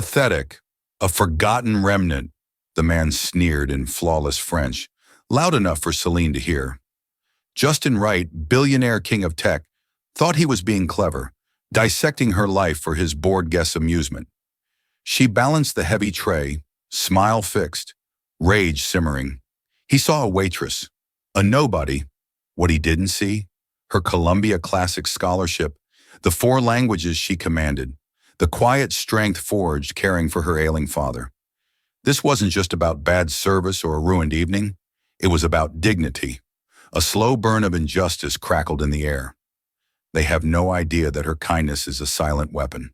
Pathetic, a forgotten remnant, the man sneered in flawless French, loud enough for Celine to hear. Justin Wright, billionaire king of tech, thought he was being clever, dissecting her life for his bored guest's amusement. She balanced the heavy tray, smile fixed, rage simmering. He saw a waitress, a nobody. What he didn't see? Her Columbia Classic scholarship, the 4 languages she commanded, the quiet strength forged caring for her ailing father. This wasn't just about bad service or a ruined evening. It was about dignity. A slow burn of injustice crackled in the air. They have no idea that her kindness is a silent weapon.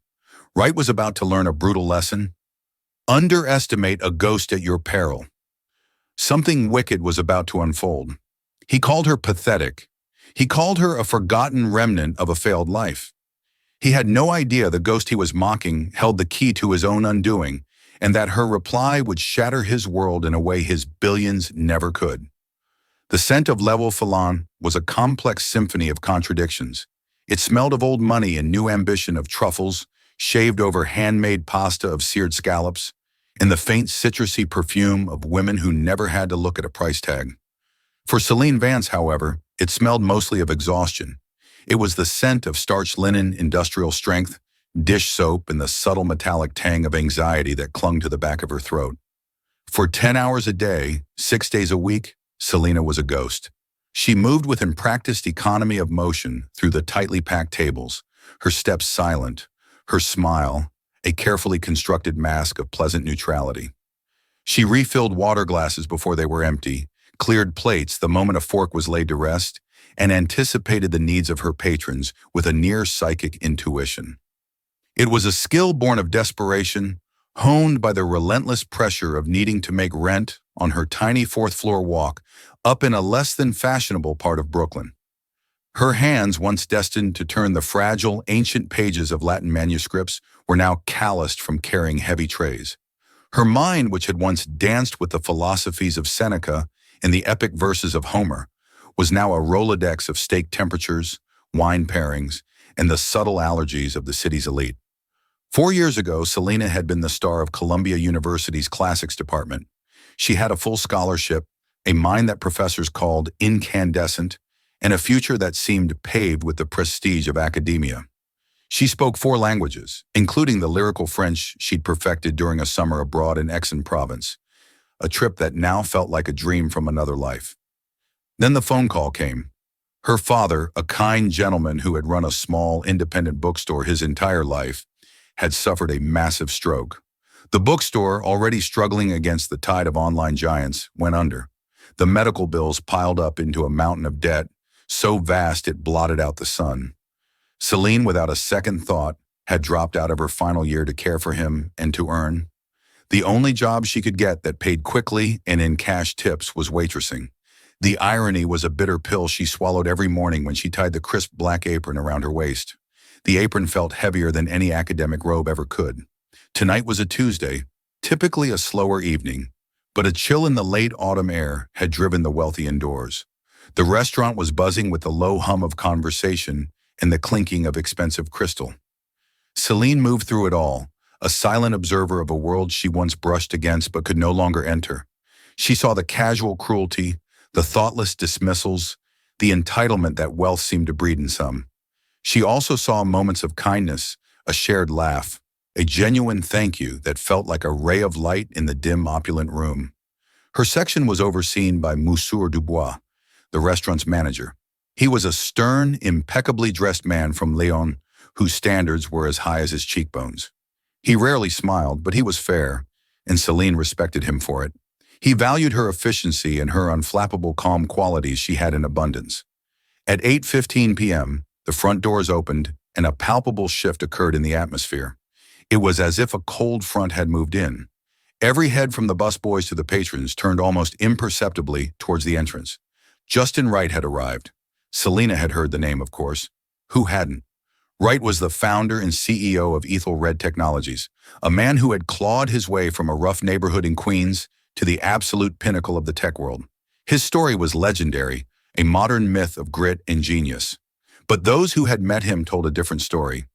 Wright was about to learn a brutal lesson. Underestimate a ghost at your peril. Something wicked was about to unfold. He called her pathetic. He called her a forgotten remnant of a failed life. He had no idea the ghost he was mocking held the key to his own undoing, and that her reply would shatter his world in a way his billions never could. The scent of Level Falon was a complex symphony of contradictions. It smelled of old money and new ambition of truffles, shaved over handmade pasta of seared scallops, and the faint citrusy perfume of women who never had to look at a price tag. For Celine Vance, however, it smelled mostly of exhaustion. It was the scent of starched linen, industrial strength, dish soap, and the subtle metallic tang of anxiety that clung to the back of her throat. For 10 hours a day, 6 days a week, Selena was a ghost. She moved with unpracticed economy of motion through the tightly packed tables, her steps silent, her smile a carefully constructed mask of pleasant neutrality. She refilled water glasses before they were empty, cleared plates the moment a fork was laid to rest, and anticipated the needs of her patrons with a near psychic intuition. It was a skill born of desperation, honed by the relentless pressure of needing to make rent on her tiny 4th-floor walk up in a less than fashionable part of Brooklyn. Her hands, once destined to turn the fragile, ancient pages of Latin manuscripts, were now calloused from carrying heavy trays. Her mind, which had once danced with the philosophies of Seneca and the epic verses of Homer, was now a Rolodex of steak temperatures, wine pairings, and the subtle allergies of the city's elite. 4 years ago, Selena had been the star of Columbia University's classics department. She had a full scholarship, a mind that professors called incandescent, and a future that seemed paved with the prestige of academia. She spoke 4 languages, including the lyrical French she'd perfected during a summer abroad in Aix-en-Provence, a trip that now felt like a dream from another life. Then the phone call came. Her father, a kind gentleman who had run a small, independent bookstore his entire life, had suffered a massive stroke. The bookstore, already struggling against the tide of online giants, went under. The medical bills piled up into a mountain of debt, so vast it blotted out the sun. Celine, without a second thought, had dropped out of her final year to care for him and to earn. The only job she could get that paid quickly and in cash tips was waitressing. The irony was a bitter pill she swallowed every morning when she tied the crisp black apron around her waist. The apron felt heavier than any academic robe ever could. Tonight was a Tuesday, typically a slower evening, but a chill in the late autumn air had driven the wealthy indoors. The restaurant was buzzing with the low hum of conversation and the clinking of expensive crystal. Celine moved through it all, a silent observer of a world she once brushed against but could no longer enter. She saw the casual cruelty, the thoughtless dismissals, the entitlement that wealth seemed to breed in some. She also saw moments of kindness, a shared laugh, a genuine thank you that felt like a ray of light in the dim, opulent room. Her section was overseen by Monsieur Dubois, the restaurant's manager. He was a stern, impeccably dressed man from Lyon, whose standards were as high as his cheekbones. He rarely smiled, but he was fair, and Celine respected him for it. He valued her efficiency and her unflappable calm qualities she had in abundance. At 8:15 p.m., the front doors opened, and a palpable shift occurred in the atmosphere. It was as if a cold front had moved in. Every head from the busboys to the patrons turned almost imperceptibly towards the entrance. Justin Wright had arrived. Selena had heard the name, of course. Who hadn't? Wright was the founder and CEO of Ethel Red Technologies, a man who had clawed his way from a rough neighborhood in Queens to the absolute pinnacle of the tech world. His story was legendary, a modern myth of grit and genius. But those who had met him told a different story.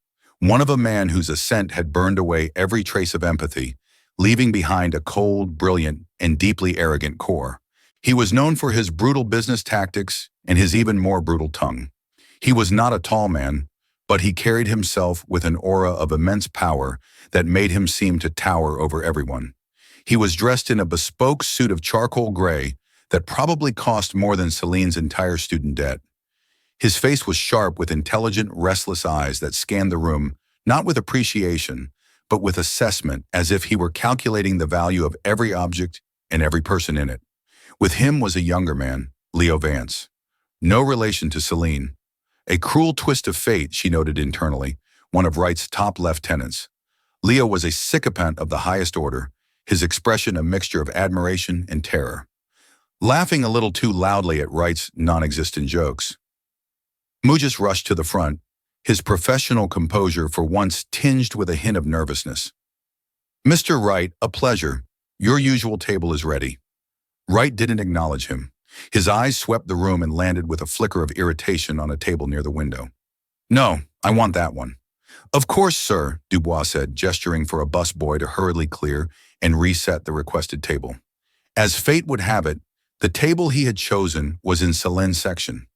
one of a man whose ascent had burned away every trace of empathy, leaving behind a cold, brilliant, and deeply arrogant core. He was known for his brutal business tactics and his even more brutal tongue. He was not a tall man, but he carried himself with an aura of immense power that made him seem to tower over everyone. He was dressed in a bespoke suit of charcoal gray that probably cost more than Celine's entire student debt. His face was sharp with intelligent, restless eyes that scanned the room, not with appreciation, but with assessment, as if he were calculating the value of every object and every person in it. With him was a younger man, Leo Vance. No relation to Celine. A cruel twist of fate, she noted internally, one of Wright's top lieutenants. Leo was a sycophant of the highest order, his expression a mixture of admiration and terror. Laughing a little too loudly at Wright's non-existent jokes, Mugis rushed to the front, his professional composure for once tinged with a hint of nervousness. "Mr. Wright, a pleasure. Your usual table is ready." Wright didn't acknowledge him. His eyes swept the room and landed with a flicker of irritation on a table near the window. "No, I want that one." "Of course, sir," Dubois said, gesturing for a busboy to hurriedly clear and reset the requested table. As fate would have it, the table he had chosen was in Celine's section.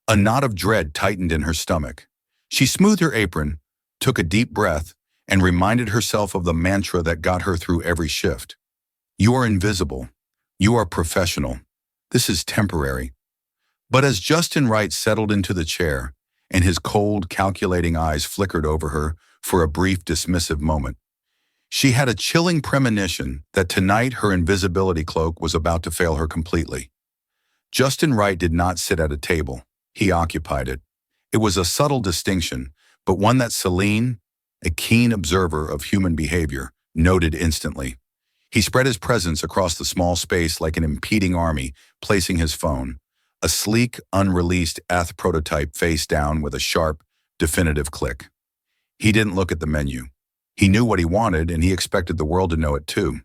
A knot of dread tightened in her stomach. She smoothed her apron, took a deep breath, and reminded herself of the mantra that got her through every shift. "You are invisible. You are professional. This is temporary." But as Justin Wright settled into the chair, and his cold, calculating eyes flickered over her for a brief, dismissive moment, she had a chilling premonition that tonight her invisibility cloak was about to fail her completely. Justin Wright did not sit at a table. He occupied it. It was a subtle distinction, but one that Celine, a keen observer of human behavior, noted instantly. He spread his presence across the small space like an impeding army, placing his phone, a sleek, unreleased ETH prototype face down with a sharp, definitive click. He didn't look at the menu. He knew what he wanted, and he expected the world to know it too.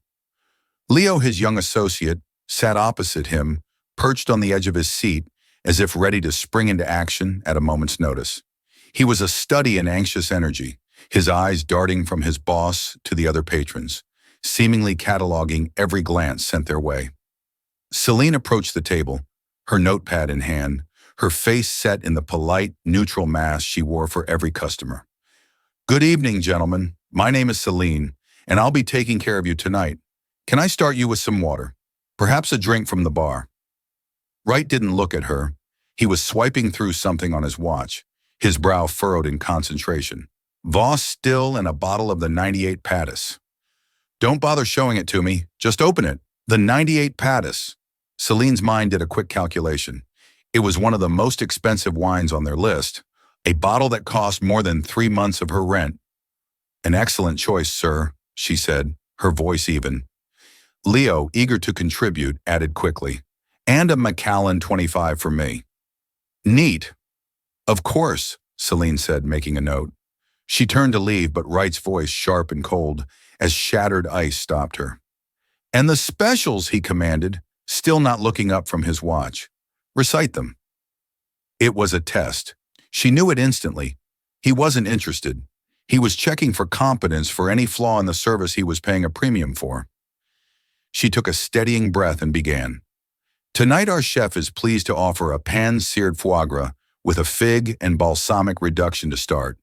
Leo, his young associate, sat opposite him, perched on the edge of his seat, as if ready to spring into action at a moment's notice. He was a study in anxious energy, his eyes darting from his boss to the other patrons, seemingly cataloging every glance sent their way. Celine approached the table, her notepad in hand, her face set in the polite, neutral mask she wore for every customer. "Good evening, gentlemen. My name is Celine, and I'll be taking care of you tonight. Can I start you with some water? Perhaps a drink from the bar?" Wright didn't look at her. He was swiping through something on his watch, his brow furrowed in concentration. "Voss still and a bottle of the 98 Pattis." "Don't bother showing it to me. Just open it. The 98 Pattis." Celine's mind did a quick calculation. It was one of the most expensive wines on their list, a bottle that cost more than 3 months of her rent. "An excellent choice, sir," she said, her voice even. Leo, eager to contribute, added quickly, "And a Macallan 25 for me." "Neat." "Of course," Celine said, making a note. She turned to leave, but Wright's voice, sharp and cold, as shattered ice, stopped her. "And the specials," he commanded, still not looking up from his watch. "Recite them." It was a test. She knew it instantly. He wasn't interested. He was checking for competence for any flaw in the service he was paying a premium for. She took a steadying breath and began. "Tonight our chef is pleased to offer a pan-seared foie gras with a fig and balsamic reduction to start.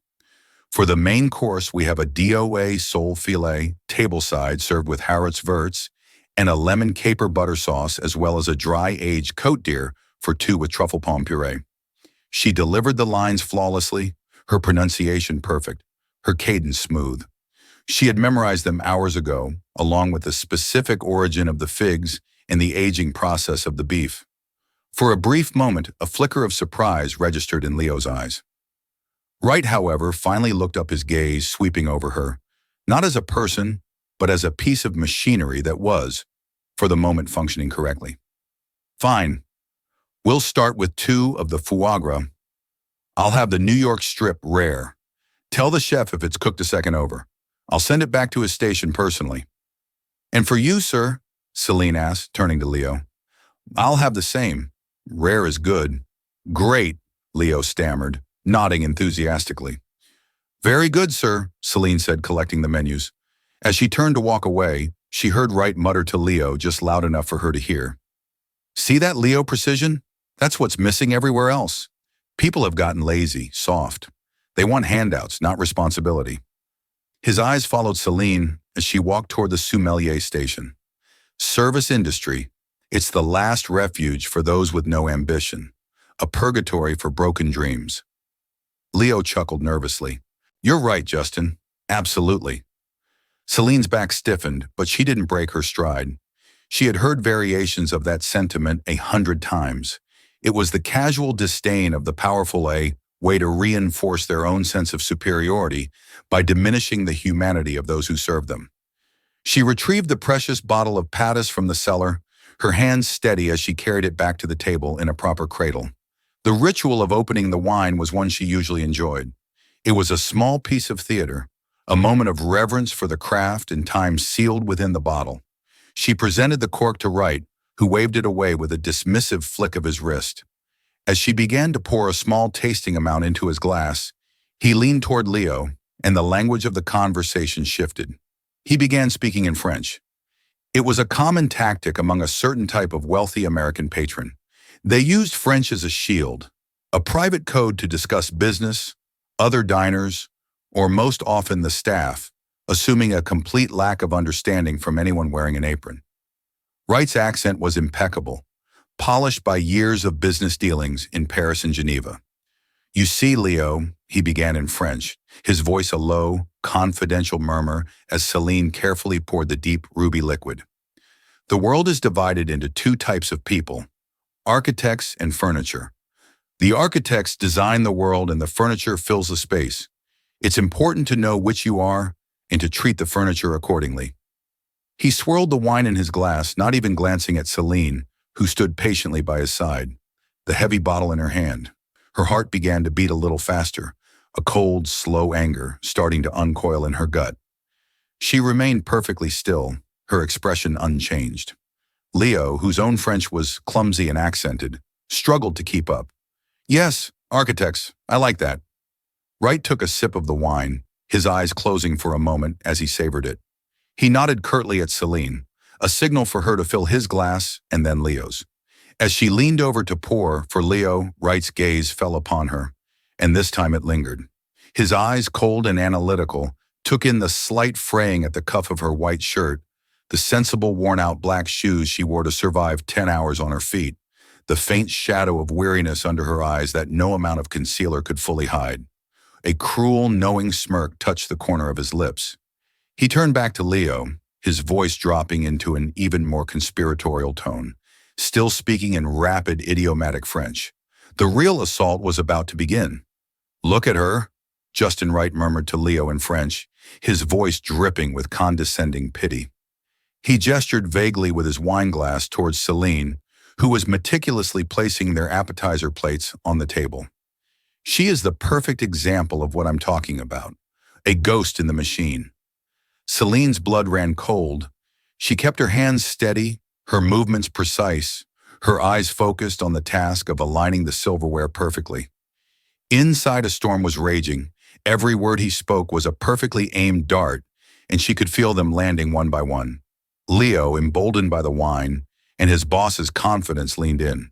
For the main course, we have a DOA sole filet, tableside served with Harrods Verts, and a lemon caper butter sauce, as well as a dry-aged coat deer for 2 with truffle palm puree." She delivered the lines flawlessly, her pronunciation perfect, her cadence smooth. She had memorized them hours ago, along with the specific origin of the figs and the aging process of the beef. For a brief moment, a flicker of surprise registered in Leo's eyes. Wright, however, finally looked up, his gaze sweeping over her, not as a person, but as a piece of machinery that was, for the moment, functioning correctly. "Fine. We'll start with 2 of the foie gras. I'll have the New York strip rare. Tell the chef if it's cooked a second over. I'll send it back to his station personally." "And for you, sir?" Celine asked, turning to Leo. "I'll have the same. Rare is good." "Great," Leo stammered, nodding enthusiastically. Very good, sir, Celine said, collecting the menus. As she turned to walk away, she heard Wright mutter to Leo just loud enough for her to hear. See that Leo precision? That's what's missing everywhere else. People have gotten lazy, soft. They want handouts, not responsibility. His eyes followed Celine as she walked toward the sommelier station. Service industry, it's the last refuge for those with no ambition, a purgatory for broken dreams. Leo chuckled nervously. You're right, Justin. Absolutely. Celine's back stiffened, but she didn't break her stride. She had heard variations of that sentiment 100 times. It was the casual disdain of the powerful a way to reinforce their own sense of superiority by diminishing the humanity of those who serve them. She retrieved the precious bottle of Pattis from the cellar, her hands steady as she carried it back to the table in a proper cradle. The ritual of opening the wine was one she usually enjoyed. It was a small piece of theater, a moment of reverence for the craft and time sealed within the bottle. She presented the cork to Wright, who waved it away with a dismissive flick of his wrist. As she began to pour a small tasting amount into his glass, he leaned toward Leo, and the language of the conversation shifted. He began speaking in French. It was a common tactic among a certain type of wealthy American patron. They used French as a shield, a private code to discuss business, other diners, or most often the staff, assuming a complete lack of understanding from anyone wearing an apron. Wright's accent was impeccable, polished by years of business dealings in Paris and Geneva. You see, Leo, he began in French, his voice a low, confidential murmur as Celine carefully poured the deep ruby liquid. The world is divided into two types of people, architects and furniture. The architects design the world and the furniture fills the space. It's important to know which you are and to treat the furniture accordingly. He swirled the wine in his glass, not even glancing at Celine, who stood patiently by his side, the heavy bottle in her hand. Her heart began to beat a little faster, a cold, slow anger starting to uncoil in her gut. She remained perfectly still, her expression unchanged. Leo, whose own French was clumsy and accented, struggled to keep up. Yes, architects, I like that. Wright took a sip of the wine, his eyes closing for a moment as he savored it. He nodded curtly at Celine, a signal for her to fill his glass and then Leo's. As she leaned over to pour for Leo, Wright's gaze fell upon her, and this time it lingered. His eyes, cold and analytical, took in the slight fraying at the cuff of her white shirt, the sensible worn-out black shoes she wore to survive 10 hours on her feet, the faint shadow of weariness under her eyes that no amount of concealer could fully hide. A cruel, knowing smirk touched the corner of his lips. He turned back to Leo, his voice dropping into an even more conspiratorial tone, still speaking in rapid, idiomatic French. The real assault was about to begin. Look at her, Justin Wright murmured to Leo in French, his voice dripping with condescending pity. He gestured vaguely with his wine glass towards Celine, who was meticulously placing their appetizer plates on the table. She is the perfect example of what I'm talking about, a ghost in the machine. Celine's blood ran cold. She kept her hands steady, her movements precise, her eyes focused on the task of aligning the silverware perfectly. Inside a storm was raging. Every word he spoke was a perfectly aimed dart, and she could feel them landing one by one. Leo, emboldened by the wine, and his boss's confidence, leaned in.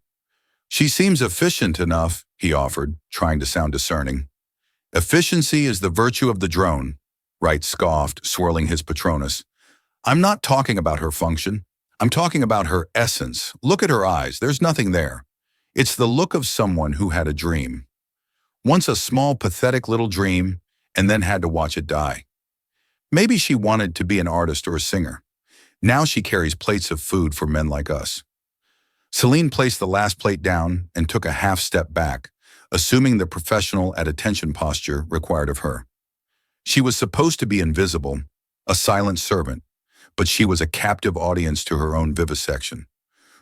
She seems efficient enough, he offered, trying to sound discerning. Efficiency is the virtue of the drone, Wright scoffed, swirling his Patronus. I'm not talking about her function. I'm talking about her essence. Look at her eyes. There's nothing there. It's the look of someone who had a dream. Once a small, pathetic little dream, and then had to watch it die. Maybe she wanted to be an artist or a singer. Now she carries plates of food for men like us. Celine placed the last plate down and took a half step back, assuming the professional at attention posture required of her. She was supposed to be invisible, a silent servant, but she was a captive audience to her own vivisection.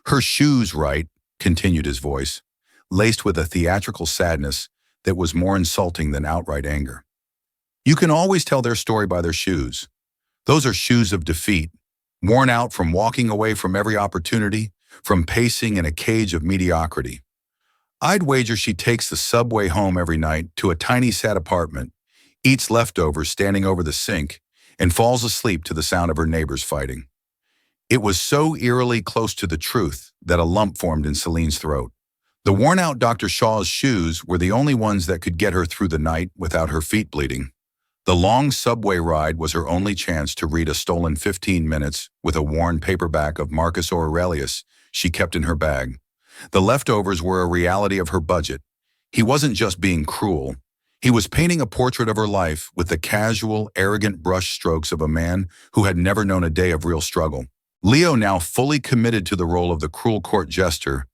Her shoes, Wright, continued his voice, laced with a theatrical sadness that was more insulting than outright anger. You can always tell their story by their shoes. Those are shoes of defeat, worn out from walking away from every opportunity, from pacing in a cage of mediocrity. I'd wager she takes the subway home every night to a tiny sad apartment, eats leftovers standing over the sink, and falls asleep to the sound of her neighbors fighting. It was so eerily close to the truth that a lump formed in Celine's throat. The worn-out Dr. Shaw's shoes were the only ones that could get her through the night without her feet bleeding. The long subway ride was her only chance to read a stolen 15 minutes with a worn paperback of Marcus Aurelius she kept in her bag. The leftovers were a reality of her budget. He wasn't just being cruel. He was painting a portrait of her life with the casual, arrogant brush strokes of a man who had never known a day of real struggle. Leo, now fully committed to the role of the cruel court jester,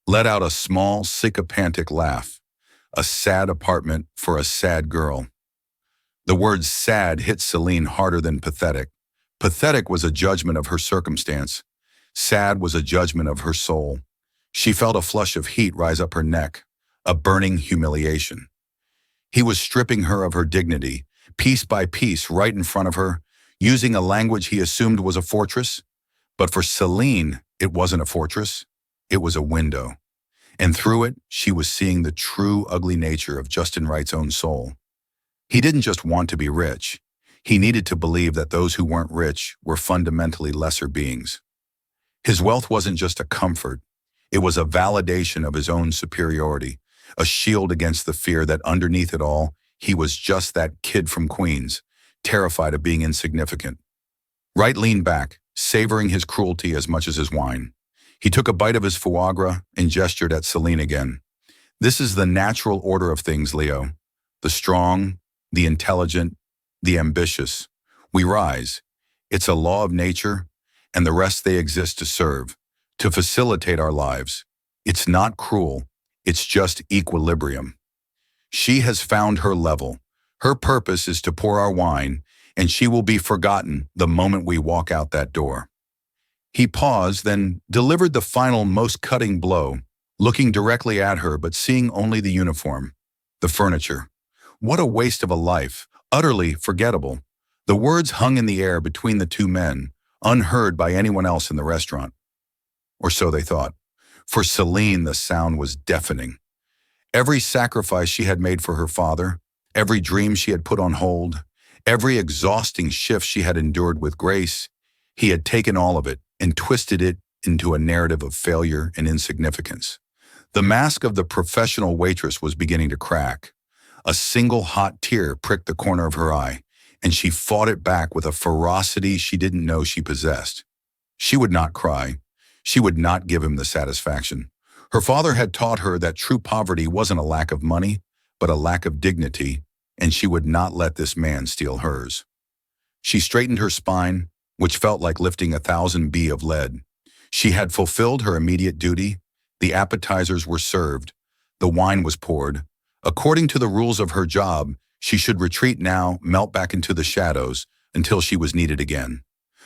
let out a small, sycophantic laugh. A sad apartment for a sad girl. The word sad hit Celine harder than pathetic. Pathetic was a judgment of her circumstance. Sad was a judgment of her soul. She felt a flush of heat rise up her neck, a burning humiliation. He was stripping her of her dignity, piece by piece, right in front of her, using a language he assumed was a fortress. But for Celine, it wasn't a fortress. It was a window. And through it, she was seeing the true ugly nature of Justin Wright's own soul. He didn't just want to be rich. He needed to believe that those who weren't rich were fundamentally lesser beings. His wealth wasn't just a comfort. It was a validation of his own superiority, a shield against the fear that underneath it all, he was just that kid from Queens, terrified of being insignificant. Wright leaned back, savoring his cruelty as much as his wine. He took a bite of his foie gras and gestured at Celine again. This is the natural order of things, Leo. The strong, the intelligent, the ambitious. We rise. It's a law of nature, and the rest they exist to serve, to facilitate our lives. It's not cruel. It's just equilibrium. She has found her level. Her purpose is to pour our wine, and she will be forgotten the moment we walk out that door. He paused, then delivered the final, most cutting blow, looking directly at her but seeing only the uniform, the furniture. What a waste of a life, utterly forgettable. The words hung in the air between the two men, unheard by anyone else in the restaurant. Or so they thought. For Celine, the sound was deafening. Every sacrifice she had made for her father, every dream she had put on hold, every exhausting shift she had endured with grace, he had taken all of it and twisted it into a narrative of failure and insignificance. The mask of the professional waitress was beginning to crack. A single hot tear pricked the corner of her eye, and she fought it back with a ferocity she didn't know she possessed. She would not cry. She would not give him the satisfaction. Her father had taught her that true poverty wasn't a lack of money, but a lack of dignity, and she would not let this man steal hers. She straightened her spine, which felt like lifting 1,000 B of lead. She had fulfilled her immediate duty. The appetizers were served. The wine was poured. According to the rules of her job, she should retreat now, melt back into the shadows, until she was needed again.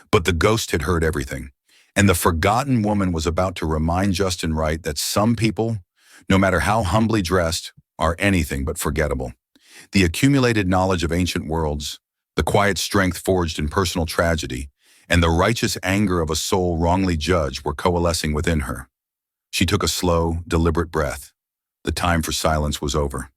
But the ghost had heard everything, and the forgotten woman was about to remind Justin Wright that some people, no matter how humbly dressed, are anything but forgettable. The accumulated knowledge of ancient worlds, the quiet strength forged in personal tragedy, and the righteous anger of a soul wrongly judged were coalescing within her. She took a slow, deliberate breath. The time for silence was over.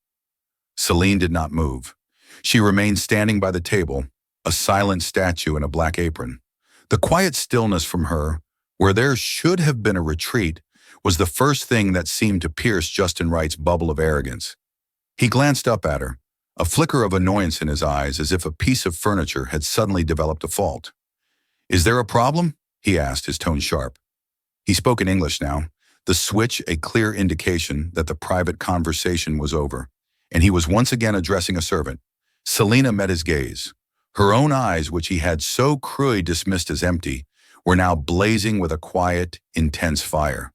Celine did not move. She remained standing by the table, a silent statue in a black apron. The quiet stillness from her, where there should have been a retreat, was the first thing that seemed to pierce Justin Wright's bubble of arrogance. He glanced up at her, a flicker of annoyance in his eyes as if a piece of furniture had suddenly developed a fault. "Is there a problem?" he asked, his tone sharp. He spoke in English now, the switch a clear indication that the private conversation was over, and he was once again addressing a servant. Selina met his gaze. Her own eyes, which he had so cruelly dismissed as empty, were now blazing with a quiet, intense fire.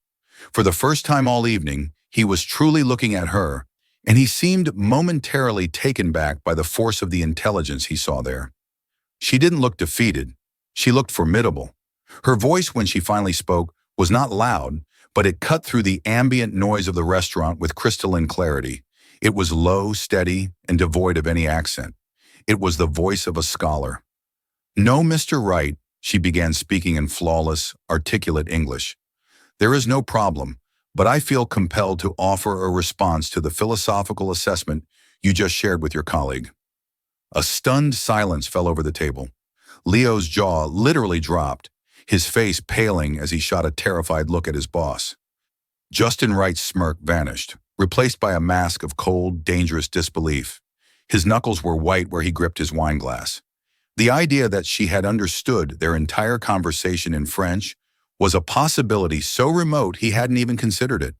For the first time all evening, he was truly looking at her, and he seemed momentarily taken back by the force of the intelligence he saw there. She didn't look defeated. She looked formidable. Her voice, when she finally spoke, was not loud, but it cut through the ambient noise of the restaurant with crystalline clarity. It was low, steady, and devoid of any accent. It was the voice of a scholar. "No, Mr. Wright," she began, speaking in flawless, articulate English. "There is no problem, but I feel compelled to offer a response to the philosophical assessment you just shared with your colleague." A stunned silence fell over the table. Leo's jaw literally dropped, his face paling as he shot a terrified look at his boss. Justin Wright's smirk vanished, replaced by a mask of cold, dangerous disbelief. His knuckles were white where he gripped his wine glass. The idea that she had understood their entire conversation in French was a possibility so remote he hadn't even considered it.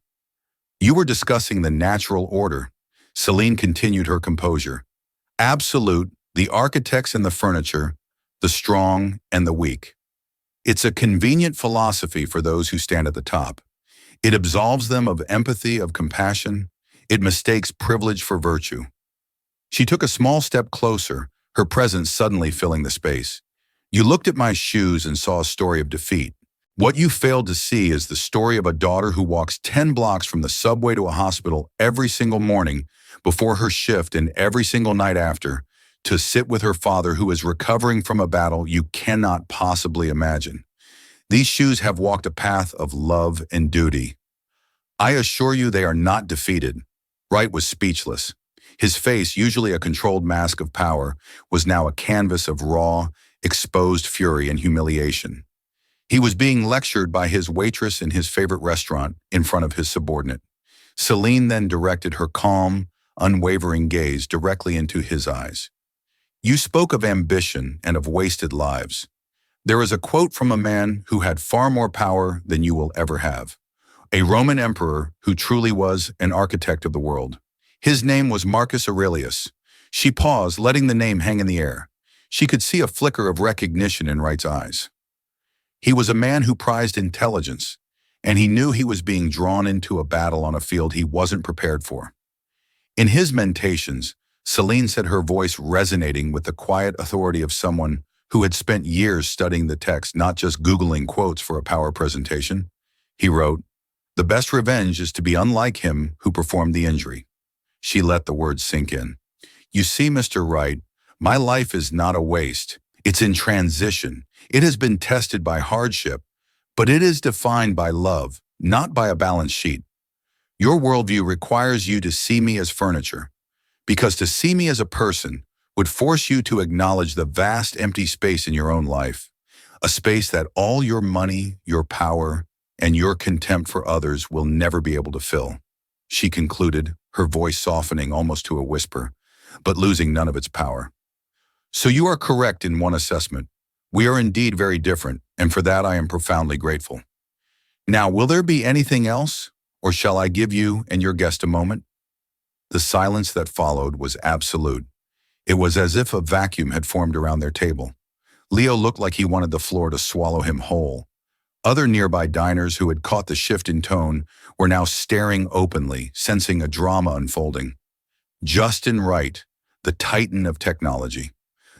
You were discussing the natural order. Celine continued her composure. Absolute, the architects and the furniture, the strong and the weak. It's a convenient philosophy for those who stand at the top. It absolves them of empathy, of compassion. It mistakes privilege for virtue. She took a small step closer, her presence suddenly filling the space. You looked at my shoes and saw a story of defeat. What you failed to see is the story of a daughter who walks 10 blocks from the subway to a hospital every single morning before her shift and every single night after to sit with her father who is recovering from a battle you cannot possibly imagine. These shoes have walked a path of love and duty. I assure you they are not defeated. Wright was speechless. His face, usually a controlled mask of power, was now a canvas of raw, exposed fury and humiliation. He was being lectured by his waitress in his favorite restaurant in front of his subordinate. Celine then directed her calm, unwavering gaze directly into his eyes. You spoke of ambition and of wasted lives. There is a quote from a man who had far more power than you will ever have. A Roman emperor who truly was an architect of the world. His name was Marcus Aurelius. She paused, letting the name hang in the air. She could see a flicker of recognition in Wright's eyes. He was a man who prized intelligence, and he knew he was being drawn into a battle on a field he wasn't prepared for. In his mentations, Celine said, her voice resonating with the quiet authority of someone who had spent years studying the text, not just Googling quotes for a power presentation. He wrote, "The best revenge is to be unlike him who performed the injury." She let the words sink in. You see, Mr. Wright, my life is not a waste. It's in transition. It has been tested by hardship, but it is defined by love, not by a balance sheet. Your worldview requires you to see me as furniture, because to see me as a person would force you to acknowledge the vast empty space in your own life, a space that all your money, your power, and your contempt for others will never be able to fill. She concluded, her voice softening almost to a whisper, but losing none of its power. So you are correct in one assessment. We are indeed very different, and for that I am profoundly grateful. Now, will there be anything else, or shall I give you and your guest a moment? The silence that followed was absolute. It was as if a vacuum had formed around their table. Leo looked like he wanted the floor to swallow him whole. Other nearby diners who had caught the shift in tone were now staring openly, sensing a drama unfolding. Justin Wright, the titan of technology,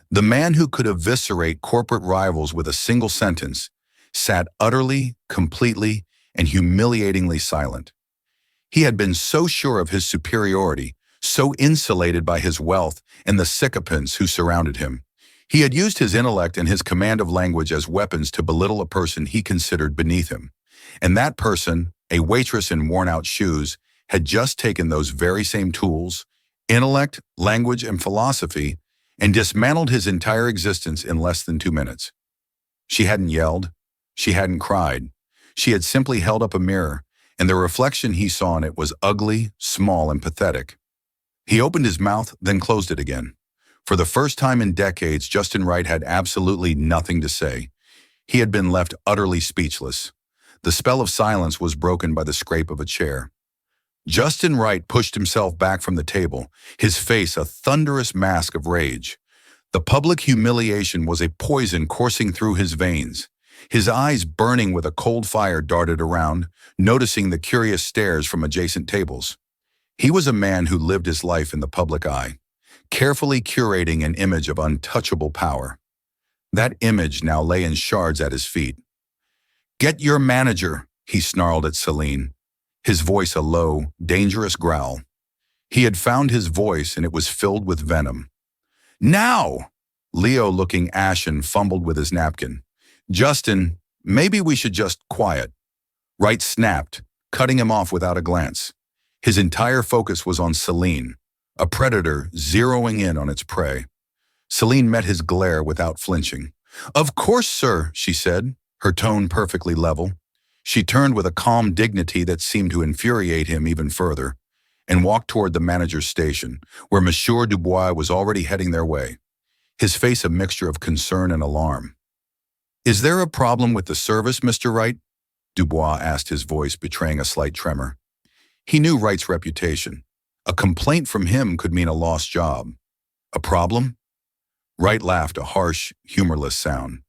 the man who could eviscerate corporate rivals with a single sentence, sat utterly, completely, and humiliatingly silent. He had been so sure of his superiority, so insulated by his wealth and the sycophants who surrounded him. He had used his intellect and his command of language as weapons to belittle a person he considered beneath him. And that person, a waitress in worn-out shoes, had just taken those very same tools, intellect, language, and philosophy, and dismantled his entire existence in less than 2 minutes. She hadn't yelled. She hadn't cried. She had simply held up a mirror, and the reflection he saw in it was ugly, small, and pathetic. He opened his mouth, then closed it again. For the first time in decades, Justin Wright had absolutely nothing to say. He had been left utterly speechless. The spell of silence was broken by the scrape of a chair. Justin Wright pushed himself back from the table, his face a thunderous mask of rage. The public humiliation was a poison coursing through his veins. His eyes burning with a cold fire darted around, noticing the curious stares from adjacent tables. He was a man who lived his life in the public eye, carefully curating an image of untouchable power. That image now lay in shards at his feet. "Get your manager," he snarled at Celine, his voice a low, dangerous growl. He had found his voice, and it was filled with venom. "Now!" Leo, looking ashen, fumbled with his napkin. "Justin, maybe we should just quiet." Wright snapped, cutting him off without a glance. His entire focus was on Celine, a predator zeroing in on its prey. Celine met his glare without flinching. "Of course, sir," she said, her tone perfectly level. She turned with a calm dignity that seemed to infuriate him even further, and walked toward the manager's station, where Monsieur Dubois was already heading their way, his face a mixture of concern and alarm. "Is there a problem with the service, Mr. Wright?" Dubois asked, his voice betraying a slight tremor. He knew Wright's reputation. A complaint from him could mean a lost job. "A problem?" Wright laughed, a harsh, humorless sound.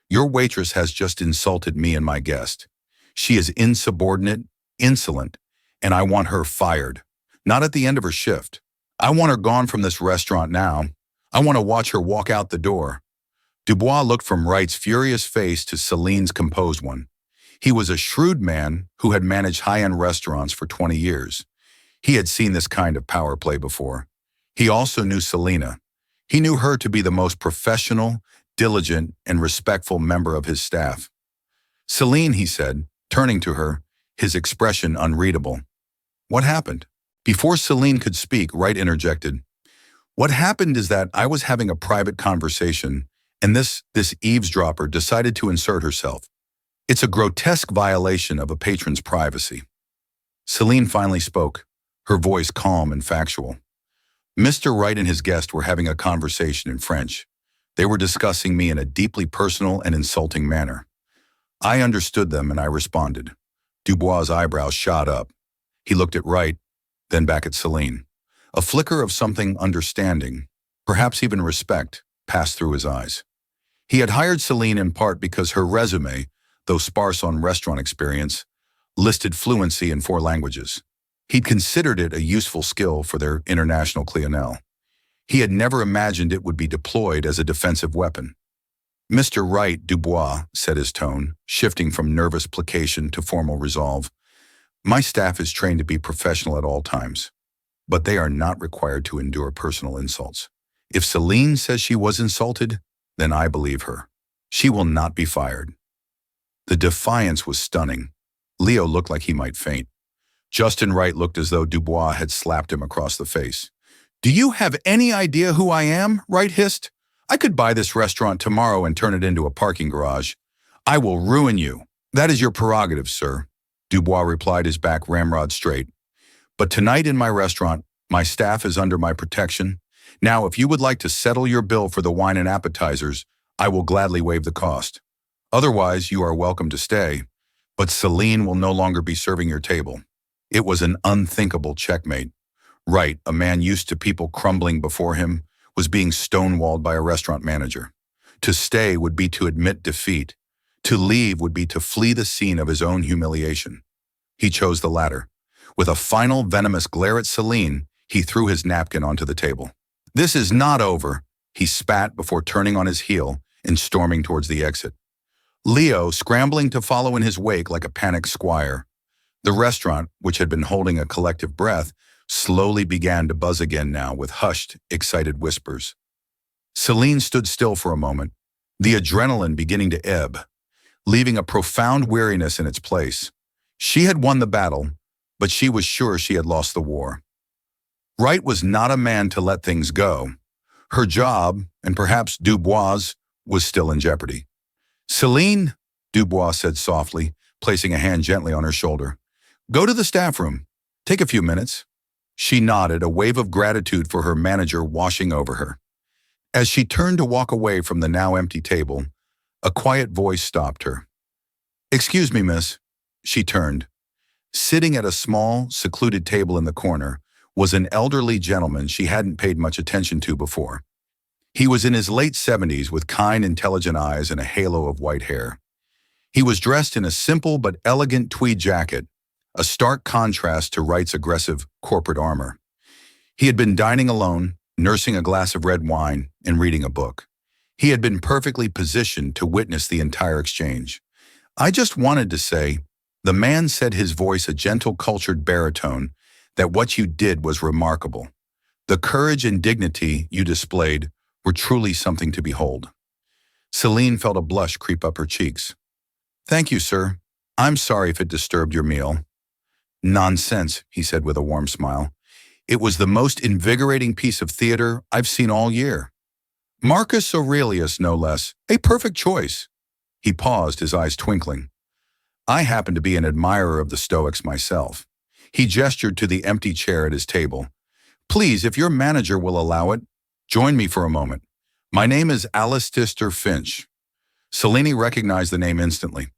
"Your waitress has just insulted me and my guest. She is insubordinate, insolent, and I want her fired. Not at the end of her shift. I want her gone from this restaurant now. I want to watch her walk out the door." Dubois looked from Wright's furious face to Celine's composed one. He was a shrewd man who had managed high-end restaurants for 20 years. He had seen this kind of power play before. He also knew Selena. He knew her to be the most professional, diligent, and respectful member of his staff. "Celine," he said, turning to her, his expression unreadable. "What happened?" Before Celine could speak, Wright interjected. "What happened is that I was having a private conversation, and this eavesdropper decided to insert herself. It's a grotesque violation of a patron's privacy." Celine finally spoke, her voice calm and factual. "Mr. Wright and his guest were having a conversation in French. They were discussing me in a deeply personal and insulting manner. I understood them and I responded." Dubois' eyebrows shot up. He looked at Wright, then back at Celine. A flicker of something understanding, perhaps even respect, passed through his eyes. He had hired Celine in part because her resume, though sparse on restaurant experience, listed fluency in 4 languages. He'd considered it a useful skill for their international clientele. He had never imagined it would be deployed as a defensive weapon. "Mr. Wright," Dubois said, his tone shifting from nervous placation to formal resolve, "my staff is trained to be professional at all times, but they are not required to endure personal insults. If Celine says she was insulted, then I believe her. She will not be fired." The defiance was stunning. Leo looked like he might faint. Justin Wright looked as though Dubois had slapped him across the face. "Do you have any idea who I am?" Wright hissed. "I could buy this restaurant tomorrow and turn it into a parking garage. I will ruin you." "That is your prerogative, sir," Dubois replied, his back ramrod straight. "But tonight in my restaurant, my staff is under my protection. Now, if you would like to settle your bill for the wine and appetizers, I will gladly waive the cost. Otherwise, you are welcome to stay, but Celine will no longer be serving your table." It was an unthinkable checkmate. Wright, a man used to people crumbling before him, was being stonewalled by a restaurant manager. To stay would be to admit defeat. To leave would be to flee the scene of his own humiliation. He chose the latter. With a final venomous glare at Celine, he threw his napkin onto the table. "This is not over," he spat before turning on his heel and storming towards the exit. Leo, scrambling to follow in his wake like a panicked squire. The restaurant, which had been holding a collective breath, slowly began to buzz again now with hushed, excited whispers. Celine stood still for a moment, the adrenaline beginning to ebb, leaving a profound weariness in its place. She had won the battle, but she was sure she had lost the war. Wright was not a man to let things go. Her job, and perhaps Dubois', was still in jeopardy. "Celine," Dubois said softly, placing a hand gently on her shoulder. "Go to the staff room. Take a few minutes." She nodded, a wave of gratitude for her manager washing over her. As she turned to walk away from the now empty table, a quiet voice stopped her. "Excuse me, miss." She turned. Sitting at a small, secluded table in the corner was an elderly gentleman she hadn't paid much attention to before. He was in his late 70s with kind, intelligent eyes and a halo of white hair. He was dressed in a simple but elegant tweed jacket, a stark contrast to Wright's aggressive corporate armor. He had been dining alone, nursing a glass of red wine and reading a book. He had been perfectly positioned to witness the entire exchange. "I just wanted to say," the man said, his voice a gentle, cultured baritone, "that what you did was remarkable. The courage and dignity you displayed were truly something to behold." Celine felt a blush creep up her cheeks. "Thank you, sir. I'm sorry if it disturbed your meal." "Nonsense," he said with a warm smile. "It was the most invigorating piece of theater I've seen all year." Marcus Aurelius, no less. A perfect choice. He paused, his eyes twinkling. I happen to be an admirer of the Stoics myself. He gestured to the empty chair at his table. Please, if your manager will allow it, join me for a moment. My name is Alistair Finch. Selene recognized the name instantly.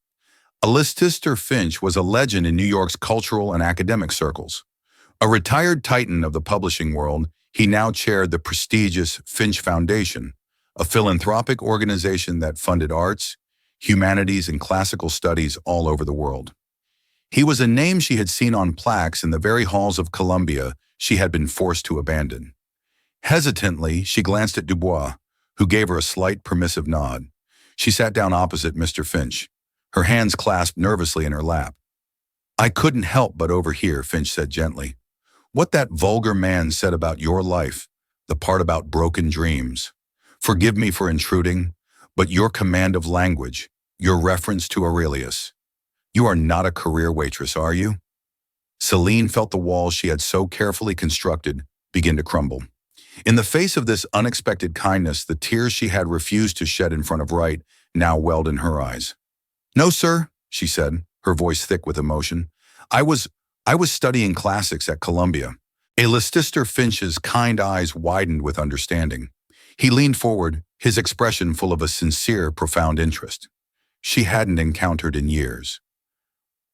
Alistair Finch was a legend in New York's cultural and academic circles. A retired titan of the publishing world, he now chaired the prestigious Finch Foundation, a philanthropic organization that funded arts, humanities, and classical studies all over the world. He was a name she had seen on plaques in the very halls of Columbia she had been forced to abandon. Hesitantly, she glanced at Dubois, who gave her a slight permissive nod. She sat down opposite Mr. Finch, her hands clasped nervously in her lap. I couldn't help but overhear, Finch said gently, what that vulgar man said about your life, the part about broken dreams. Forgive me for intruding, but your command of language, your reference to Aurelius. You are not a career waitress, are you? Selene felt the walls she had so carefully constructed begin to crumble. In the face of this unexpected kindness, the tears she had refused to shed in front of Wright now welled in her eyes. No, sir, she said, her voice thick with emotion. I was studying classics at Columbia. Alistair Finch's kind eyes widened with understanding. He leaned forward, his expression full of a sincere, profound interest she hadn't encountered in years.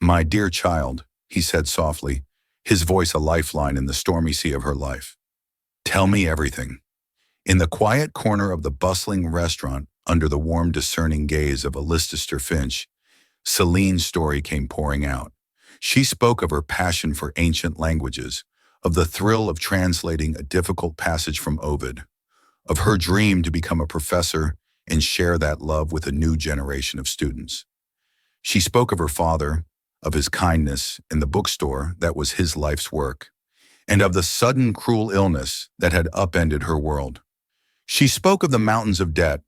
My dear child, he said softly, his voice a lifeline in the stormy sea of her life. Tell me everything. In the quiet corner of the bustling restaurant, under the warm, discerning gaze of Alistair Finch, Selene's story came pouring out. She spoke of her passion for ancient languages, of the thrill of translating a difficult passage from Ovid, of her dream to become a professor and share that love with a new generation of students. She spoke of her father, of his kindness in the bookstore that was his life's work, and of the sudden cruel illness that had upended her world. She spoke of the mountains of debt,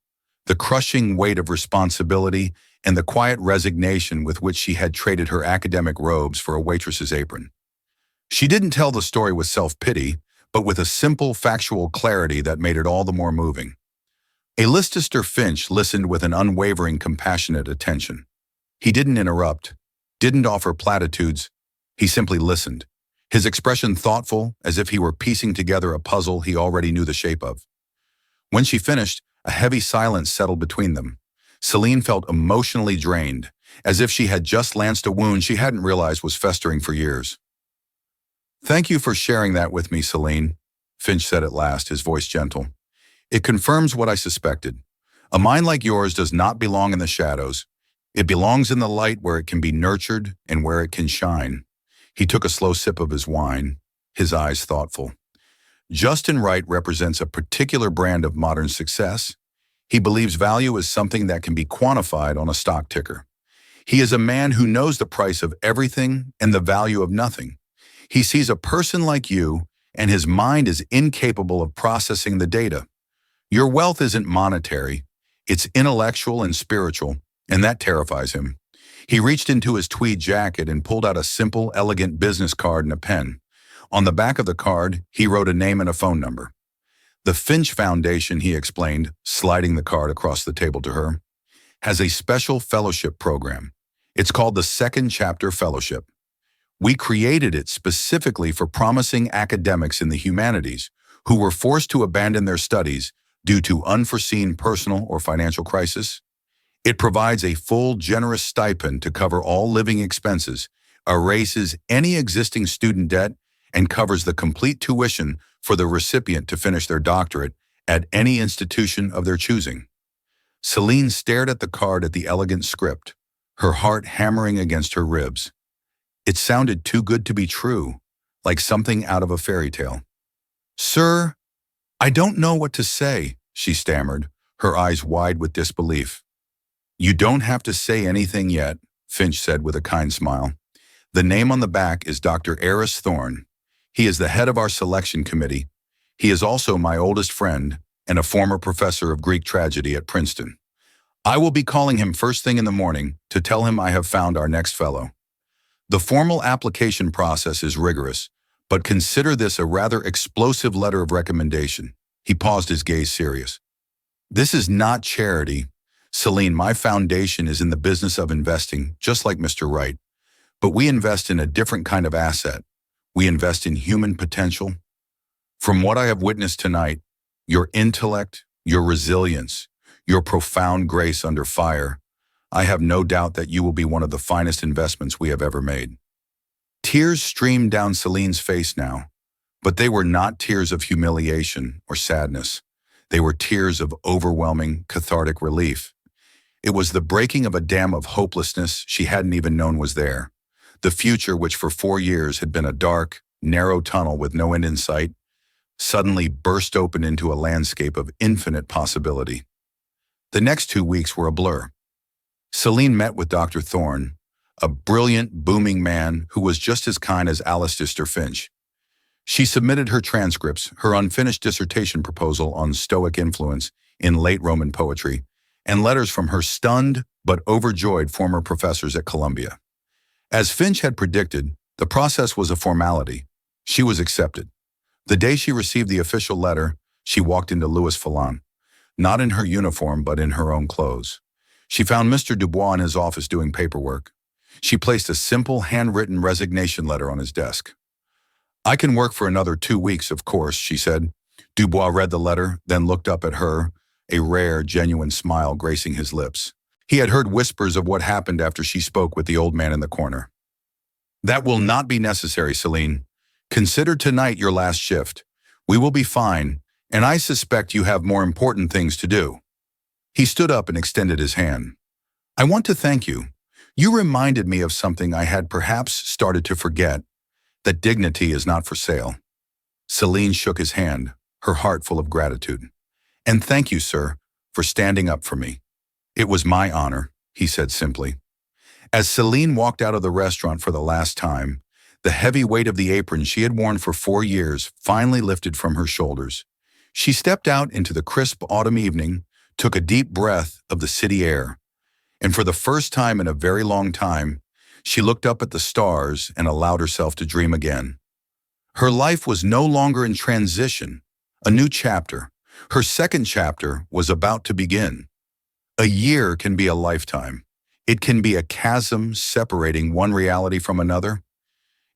the crushing weight of responsibility, and the quiet resignation with which she had traded her academic robes for a waitress's apron. She didn't tell the story with self-pity, but with a simple, factual clarity that made it all the more moving. Alistair Finch listened with an unwavering, compassionate attention. He didn't interrupt, didn't offer platitudes. He simply listened, his expression thoughtful, as if he were piecing together a puzzle he already knew the shape of. When she finished, a heavy silence settled between them. Selene felt emotionally drained, as if she had just lanced a wound she hadn't realized was festering for years. Thank you for sharing that with me, Selene, Finch said at last, his voice gentle. It confirms what I suspected. A mind like yours does not belong in the shadows. It belongs in the light where it can be nurtured and where it can shine. He took a slow sip of his wine, his eyes thoughtful. Justin Wright represents a particular brand of modern success. He believes value is something that can be quantified on a stock ticker. He is a man who knows the price of everything and the value of nothing. He sees a person like you, and his mind is incapable of processing the data. Your wealth isn't monetary, it's intellectual and spiritual, and that terrifies him. He reached into his tweed jacket and pulled out a simple, elegant business card and a pen. On the back of the card, he wrote a name and a phone number. The Finch Foundation, he explained, sliding the card across the table to her, has a special fellowship program. It's called the Second Chapter Fellowship. We created it specifically for promising academics in the humanities who were forced to abandon their studies due to unforeseen personal or financial crisis. It provides a full, generous stipend to cover all living expenses, erases any existing student debt, and covers the complete tuition for the recipient to finish their doctorate at any institution of their choosing. Selene stared at the card at the elegant script, her heart hammering against her ribs. It sounded too good to be true, like something out of a fairy tale. Sir, I don't know what to say, she stammered, her eyes wide with disbelief. You don't have to say anything yet, Finch said with a kind smile. The name on the back is Dr. Eris Thorne. He is the head of our selection committee. He is also my oldest friend and a former professor of Greek tragedy at Princeton. I will be calling him first thing in the morning to tell him I have found our next fellow. The formal application process is rigorous, but consider this a rather explosive letter of recommendation. He paused, his gaze serious. This is not charity. Celine, my foundation is in the business of investing, just like Mr. Wright. But we invest in a different kind of asset. We invest in human potential. From what I have witnessed tonight, your intellect, your resilience, your profound grace under fire, I have no doubt that you will be one of the finest investments we have ever made. Tears streamed down Celine's face now, but they were not tears of humiliation or sadness. They were tears of overwhelming, cathartic relief. It was the breaking of a dam of hopelessness she hadn't even known was there. The future, which for 4 years had been a dark, narrow tunnel with no end in sight, suddenly burst open into a landscape of infinite possibility. The next 2 weeks were a blur. Celine met with Dr. Thorne, a brilliant, booming man who was just as kind as Alistair Finch. She submitted her transcripts, her unfinished dissertation proposal on Stoic influence in late Roman poetry, and letters from her stunned but overjoyed former professors at Columbia. As Finch had predicted, the process was a formality. She was accepted. The day she received the official letter, she walked into Louis Fallon, not in her uniform but in her own clothes. She found Mr. Dubois in his office doing paperwork. She placed a simple, handwritten resignation letter on his desk. "I can work for another 2 weeks, of course," she said. Dubois read the letter, then looked up at her, a rare, genuine smile gracing his lips. He had heard whispers of what happened after she spoke with the old man in the corner. "That will not be necessary, Celine. Consider tonight your last shift. We will be fine, and I suspect you have more important things to do." He stood up and extended his hand. "I want to thank you. You reminded me of something I had perhaps started to forget, that dignity is not for sale." Celine shook his hand, her heart full of gratitude. "And thank you, sir, for standing up for me." "It was my honor," he said simply. As Celine walked out of the restaurant for the last time, the heavy weight of the apron she had worn for 4 years finally lifted from her shoulders. She stepped out into the crisp autumn evening, took a deep breath of the city air, and for the first time in a very long time, she looked up at the stars and allowed herself to dream again. Her life was no longer in transition, a new chapter. Her second chapter was about to begin. A year can be a lifetime. It can be a chasm separating one reality from another.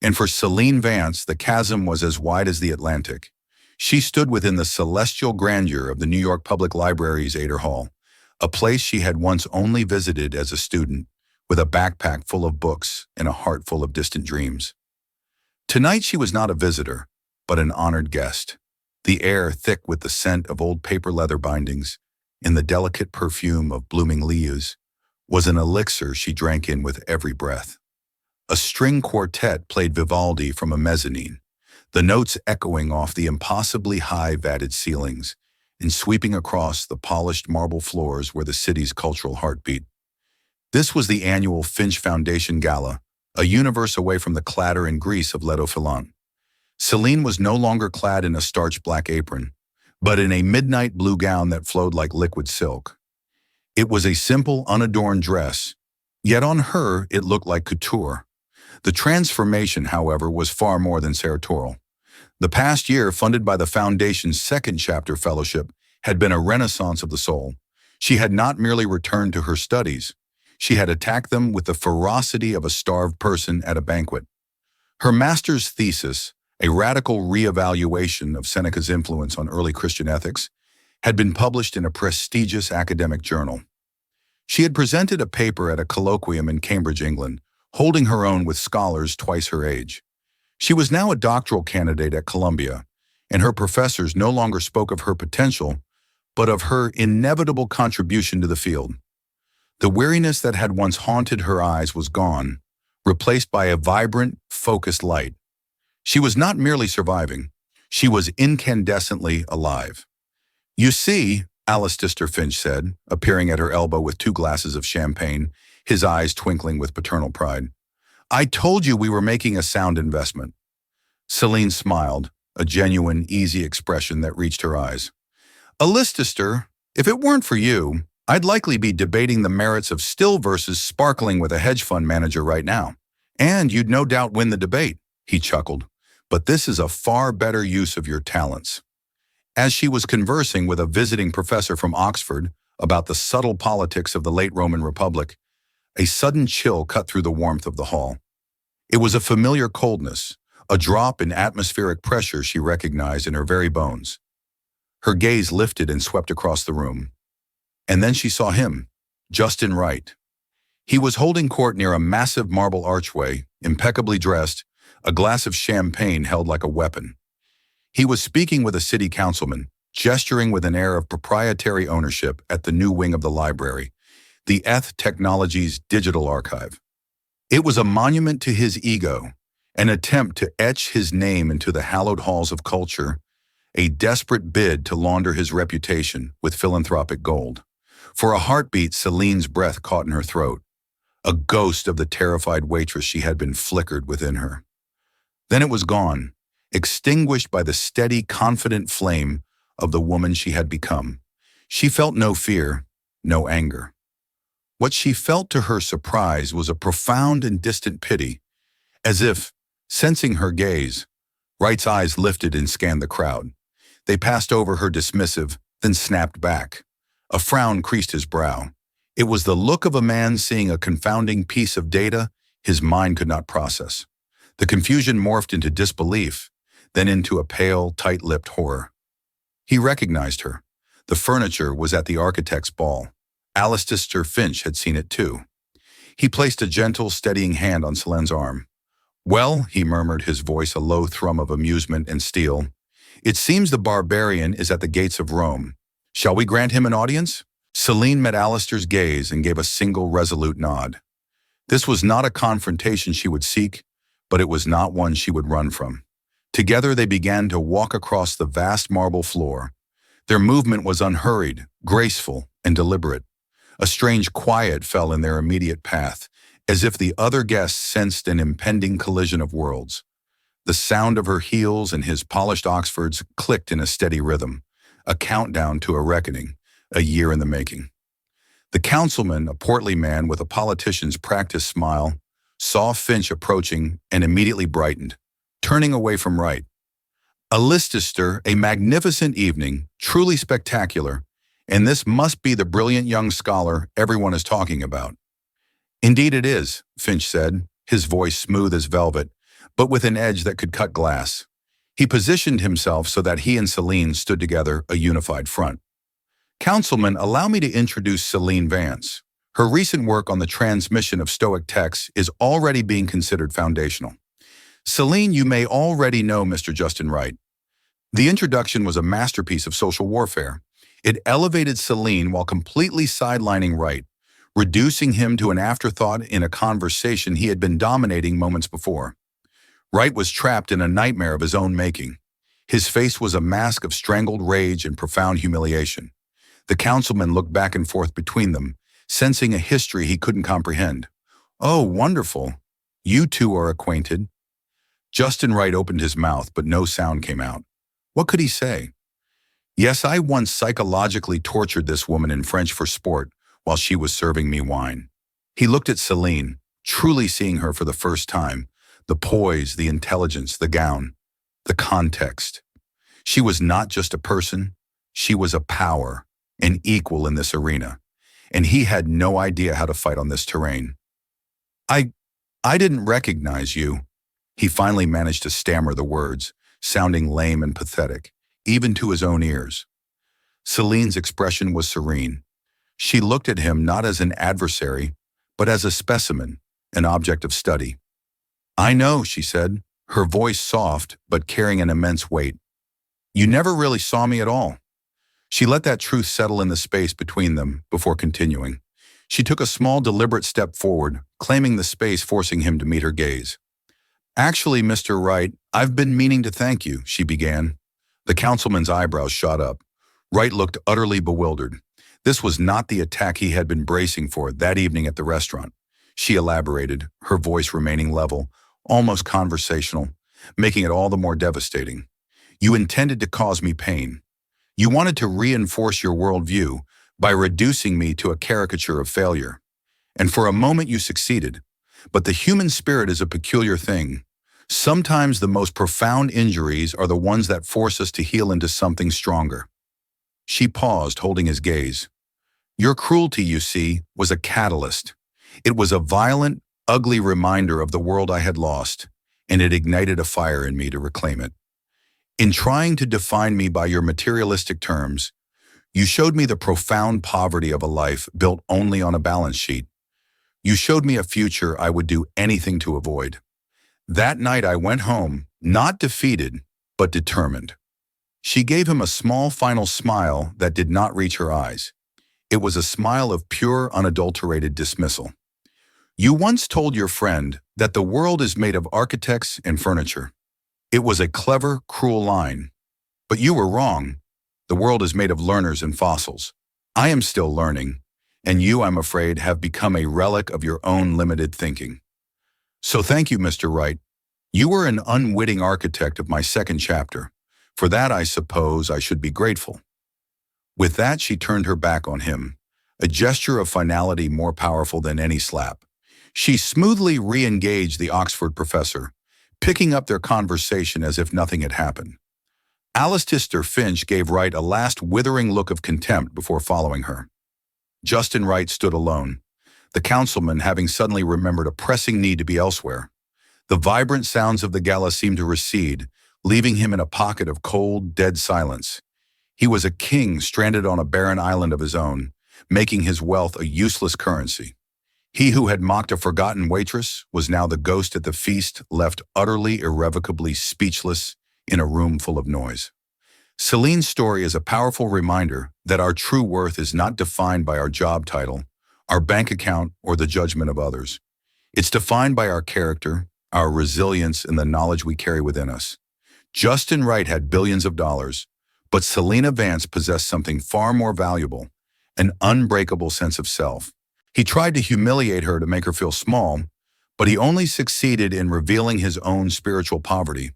And for Celine Vance, the chasm was as wide as the Atlantic. She stood within the celestial grandeur of the New York Public Library's Ader Hall, a place she had once only visited as a student, with a backpack full of books and a heart full of distant dreams. Tonight she was not a visitor, but an honored guest. The air thick with the scent of old paper leather bindings and the delicate perfume of blooming leaves was an elixir she drank in with every breath. A string quartet played Vivaldi from a mezzanine, the notes echoing off the impossibly high vatted ceilings and sweeping across the polished marble floors where the city's cultural heart beat. This was the annual Finch Foundation Gala, a universe away from the clatter and grease of Leto Filon. Celine was no longer clad in a starched black apron, but in a midnight blue gown that flowed like liquid silk. It was a simple, unadorned dress, yet on her it looked like couture. The transformation, however, was far more than sartorial. The past year, funded by the Foundation's second chapter fellowship, had been a renaissance of the soul. She had not merely returned to her studies. She had attacked them with the ferocity of a starved person at a banquet. Her master's thesis, a radical reevaluation of Seneca's influence on early Christian ethics, had been published in a prestigious academic journal. She had presented a paper at a colloquium in Cambridge, England, holding her own with scholars twice her age. She was now a doctoral candidate at Columbia, and her professors no longer spoke of her potential, but of her inevitable contribution to the field. The weariness that had once haunted her eyes was gone, replaced by a vibrant, focused light. She was not merely surviving, she was incandescently alive. "You see," Alistair Finch said, appearing at her elbow with 2 glasses of champagne, his eyes twinkling with paternal pride, "I told you we were making a sound investment." Celine smiled, a genuine, easy expression that reached her eyes. "Alistair, if it weren't for you, I'd likely be debating the merits of still versus sparkling with a hedge fund manager right now. And you'd no doubt win the debate," he chuckled. "But this is a far better use of your talents." As she was conversing with a visiting professor from Oxford about the subtle politics of the late Roman Republic, a sudden chill cut through the warmth of the hall. It was a familiar coldness, a drop in atmospheric pressure she recognized in her very bones. Her gaze lifted and swept across the room. And then she saw him, Justin Wright. He was holding court near a massive marble archway, impeccably dressed, a glass of champagne held like a weapon. He was speaking with a city councilman, gesturing with an air of proprietary ownership at the new wing of the library, the ETH Technologies Digital Archive. It was a monument to his ego, an attempt to etch his name into the hallowed halls of culture, a desperate bid to launder his reputation with philanthropic gold. For a heartbeat, Celine's breath caught in her throat. A ghost of the terrified waitress she had been flickered within her. Then it was gone, extinguished by the steady, confident flame of the woman she had become. She felt no fear, no anger. What she felt, to her surprise, was a profound and distant pity, as if, sensing her gaze, Wright's eyes lifted and scanned the crowd. They passed over her dismissive, then snapped back. A frown creased his brow. It was the look of a man seeing a confounding piece of data his mind could not process. The confusion morphed into disbelief, then into a pale, tight-lipped horror. He recognized her. The furniture was at the architect's ball. Alistair Finch had seen it too. He placed a gentle, steadying hand on Celine's arm. "Well," he murmured, his voice a low thrum of amusement and steel, "it seems the barbarian is at the gates of Rome. Shall we grant him an audience?" Celine met Alistair's gaze and gave a single resolute nod. This was not a confrontation she would seek, but it was not one she would run from. Together they began to walk across the vast marble floor. Their movement was unhurried, graceful, and deliberate. A strange quiet fell in their immediate path, as if the other guests sensed an impending collision of worlds. The sound of her heels and his polished Oxfords clicked in a steady rhythm, a countdown to a reckoning, a year in the making. The councilman, a portly man with a politician's practiced smile, saw Finch approaching and immediately brightened, turning away from Wright. "Alistair, a magnificent evening, truly spectacular, and this must be the brilliant young scholar everyone is talking about." "Indeed it is," Finch said, his voice smooth as velvet, but with an edge that could cut glass. He positioned himself so that he and Celine stood together, a unified front. "Councilman, allow me to introduce Celine Vance. Her recent work on the transmission of Stoic texts is already being considered foundational. Celine, you may already know Mr. Justin Wright." The introduction was a masterpiece of social warfare. It elevated Celine while completely sidelining Wright, reducing him to an afterthought in a conversation he had been dominating moments before. Wright was trapped in a nightmare of his own making. His face was a mask of strangled rage and profound humiliation. The councilman looked back and forth between them, sensing a history he couldn't comprehend. "Oh, wonderful. You two are acquainted." Justin Wright opened his mouth, but no sound came out. What could he say? "Yes, I once psychologically tortured this woman in French for sport while she was serving me wine." He looked at Celine, truly seeing her for the first time, the poise, the intelligence, the gown, the context. She was not just a person, she was a power, an equal in this arena, and he had no idea how to fight on this terrain. I didn't recognize you." He finally managed to stammer the words, sounding lame and pathetic, even to his own ears. Celine's expression was serene. She looked at him not as an adversary, but as a specimen, an object of study. "I know," she said, her voice soft but carrying an immense weight. "You never really saw me at all." She let that truth settle in the space between them before continuing. She took a small, deliberate step forward, claiming the space, forcing him to meet her gaze. "Actually, Mr. Wright, I've been meaning to thank you," she began. The councilman's eyebrows shot up. Wright looked utterly bewildered. This was not the attack he had been bracing for that evening at the restaurant. She elaborated, her voice remaining level, almost conversational, making it all the more devastating. "You intended to cause me pain. You wanted to reinforce your worldview by reducing me to a caricature of failure. And for a moment you succeeded. But the human spirit is a peculiar thing. Sometimes the most profound injuries are the ones that force us to heal into something stronger. She paused, holding his gaze. Your cruelty, you see, was a catalyst. It was a violent, ugly reminder of the world I had lost, and it ignited a fire in me to reclaim it. In trying to define me by your materialistic terms, you showed me the profound poverty of a life built only on a balance sheet. You showed me a future I would do anything to avoid. That night I went home, not defeated, but determined. She gave him a small final smile that did not reach her eyes. It was a smile of pure, unadulterated dismissal. You once told your friend that the world is made of architects and furniture. It was a clever, cruel line. But you were wrong. The world is made of learners and fossils. I am still learning, and you, I'm afraid, have become a relic of your own limited thinking. So thank you, Mr. Wright. You were an unwitting architect of my second chapter. For that, I suppose I should be grateful. With that, she turned her back on him, a gesture of finality more powerful than any slap. She smoothly re-engaged the Oxford professor, picking up their conversation as if nothing had happened. Alistair Finch gave Wright a last withering look of contempt before following her. Justin Wright stood alone, the councilman having suddenly remembered a pressing need to be elsewhere. The vibrant sounds of the gala seemed to recede, leaving him in a pocket of cold, dead silence. He was a king stranded on a barren island of his own, making his wealth a useless currency. He who had mocked a forgotten waitress was now the ghost at the feast, left utterly, irrevocably speechless in a room full of noise. Celine's story is a powerful reminder that our true worth is not defined by our job title, our bank account, or the judgment of others. It's defined by our character, our resilience, and the knowledge we carry within us. Justin Wright had billions of dollars, but Selena Vance possessed something far more valuable, an unbreakable sense of self. He tried to humiliate her to make her feel small, but he only succeeded in revealing his own spiritual poverty.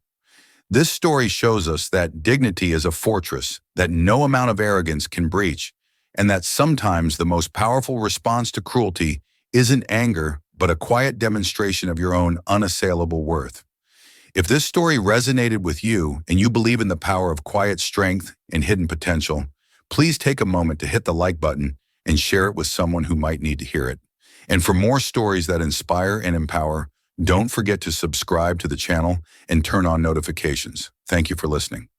This story shows us that dignity is a fortress that no amount of arrogance can breach, and that sometimes the most powerful response to cruelty isn't anger, but a quiet demonstration of your own unassailable worth. If this story resonated with you and you believe in the power of quiet strength and hidden potential, please take a moment to hit the like button and share it with someone who might need to hear it. And for more stories that inspire and empower, don't forget to subscribe to the channel and turn on notifications. Thank you for listening.